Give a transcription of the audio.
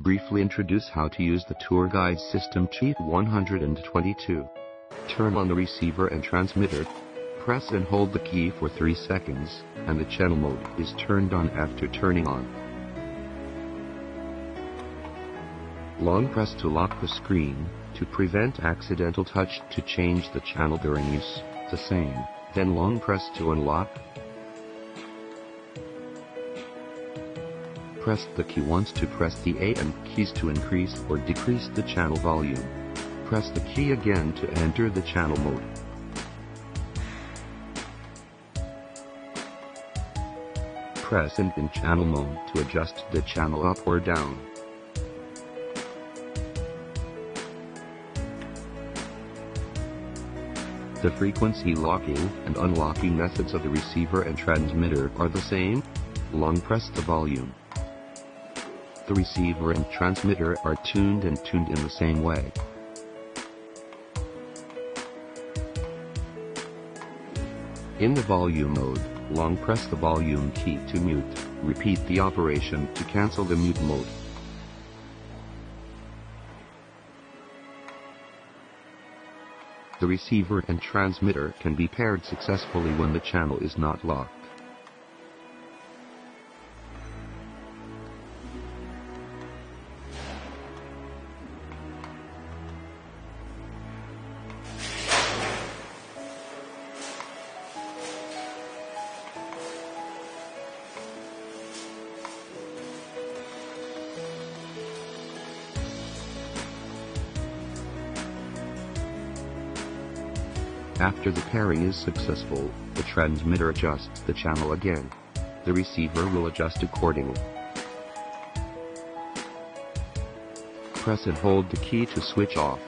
Briefly introduce how to use the tour guide system tt122. Turn on the receiver and transmitter. Press and hold the key for 3 seconds, and the channel mode is turned on after turning on. Long press to lock the screen, to prevent accidental touch to change the channel during use, the same, then long press to unlock. Press the key once to press the A and keys to increase or decrease the channel volume. Press the key again to enter the channel mode. Press in channel mode to adjust the channel up or down. The frequency locking and unlocking methods of the receiver and transmitter are the same. Long press the volume. The receiver and transmitter are tuned in the same way. In the volume mode, long press the volume key to mute. Repeat the operation to cancel the mute mode. The receiver and transmitter can be paired successfully when the channel is not locked. After the pairing is successful, the transmitter adjusts the channel again. The receiver will adjust accordingly. Press and hold the key to switch off.